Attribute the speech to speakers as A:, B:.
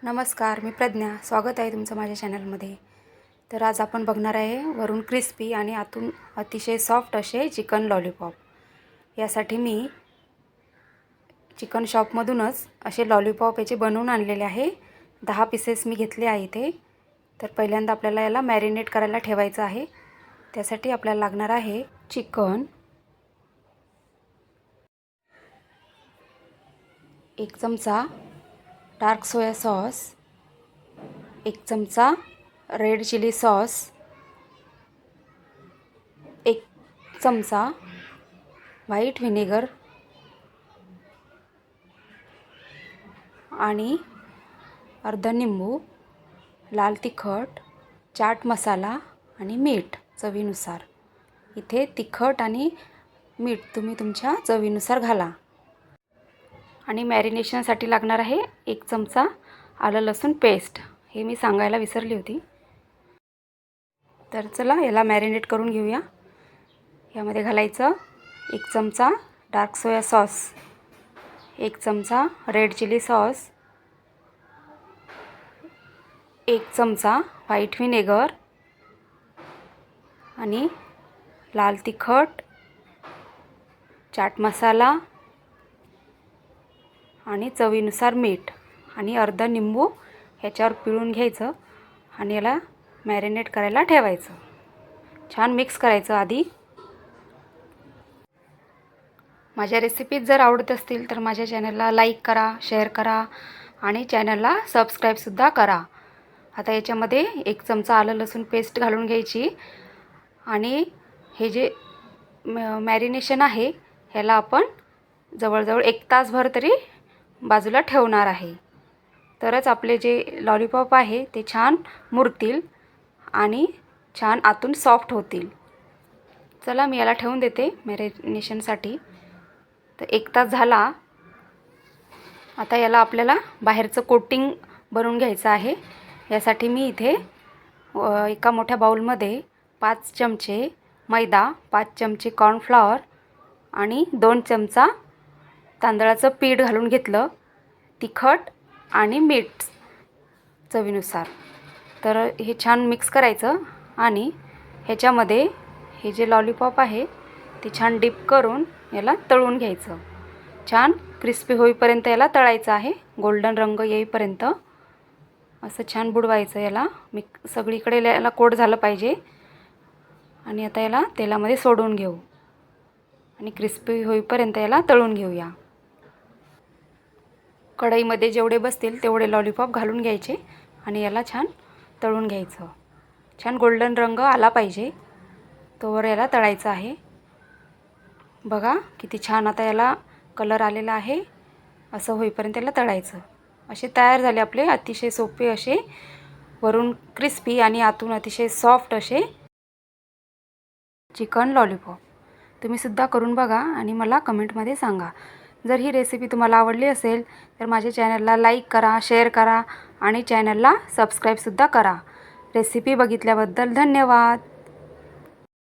A: नमस्कार, मी प्रज्ञा. स्वागत आहे तुमचं माझ्या चॅनलमध्ये. तर आज आपण बघणार आहे वरून क्रिस्पी आणि आतून अतिशय सॉफ्ट असे चिकन लॉलीपॉप. यासाठी मी चिकन शॉपमधूनच असे लॉलीपॉप याचे बनवून आणलेले आहे. 10 पीसेस मी घेतले आहे इथे. तर पहिल्यांदा आपल्याला याला मॅरिनेट करायला ठेवायचं आहे. त्यासाठी आपल्याला लागणार आहे चिकन, 1 चमचा डार्क सोया सॉस, 1 चमचा रेड चिली सॉस, 1 चमचा व्हाईट व्हिनेगर आणि अर्धा निंबू, लाल तिखट, चाट मसाला आणि मीठ चवीनुसार. इथे तिखट आणि मीठ तुम्ही तुमच्या चवीनुसार घाला. आणि मॅरिनेशनसाठी लागणार आहे 1 चमचा आलं लसूण पेस्ट. हे मी सांगायला विसरली होती. तर चला याला मॅरिनेट करून घेऊया. यामध्ये घालायचं 1 चमचा डार्क सोया सॉस, 1 चमचा रेड चिली सॉस, 1 चमचा व्हाईट व्हिनेगर आणि लाल तिखट, चाट मसाला आणि चवीनुसार मीठ आणि अर्धा निंबू ह्याच्यावर पिळून घ्यायचं आणि याला मॅरिनेट करायला ठेवायचं. छान मिक्स करायचं आधी. माझ्या रेसिपीज जर आवडत असतील तर माझ्या चॅनलला लाईक करा, शेअर करा आणि चॅनलला सबस्क्राईबसुद्धा करा. आता याच्यामध्ये 1 चमचा आलं लसूण पेस्ट घालून घ्यायची आणि हे जे मॅरिनेशन आहे ह्याला आपण जवळजवळ 1 तासभर तरी बाजूला ठेवणार आहे. तरच आपले जे लॉलीपॉप आहे ते छान मुरतील आणि छान आतून सॉफ्ट होतील. चला मी याला ठेवून देते मॅरिनेशनसाठी. तर 1 तास झाला. आता याला आपल्याला बाहेरचं कोटिंग बनवून घ्यायचं आहे. यासाठी मी इथे एका मोठ्या बाउलमध्ये 5 चमचे मैदा, 5 चमचे कॉर्नफ्लॉवर आणि 2 चमचा तांदळाचं पीठ घालून घेतलं. तिखट आणि मीठ चवीनुसार. तर हे छान मिक्स करायचं आणि ह्याच्यामध्ये हे जे लॉलीपॉप आहे ते छान डिप करून याला तळून घ्यायचं. छान क्रिस्पी होईपर्यंत याला तळायचं आहे. गोल्डन रंग येईपर्यंत असं छान बुडवायचं. याला सगळीकडे याला कोट झालं पाहिजे. आणि आता याला तेलामध्ये सोडून घेऊ आणि क्रिस्पी होईपर्यंत याला तळून घेऊया. कढईमध्ये जेवढे बसतील तेवढे लॉलीपॉप घालून घ्यायचे आणि याला छान तळून घ्यायचं. छान गोल्डन रंग आला पाहिजे तोवर याला तळायचं आहे. बघा किती छान आता याला कलर आलेला आहे. असं होईपर्यंत याला तळायचं. असे तयार झाले आपले अतिशय सोपे असे वरून क्रिस्पी आणि आतून अतिशय सॉफ्ट असे चिकन लॉलीपॉप. तुम्हीसुद्धा करून बघा आणि मला कमेंटमध्ये सांगा. जर ही रेसिपी तुम्हाला आवडली असेल तर माझ्या चॅनलला लाईक करा, शेअर करा आणि चॅनलला सबस्क्राईबसुद्धा करा. रेसिपी बघितल्याबद्दल धन्यवाद.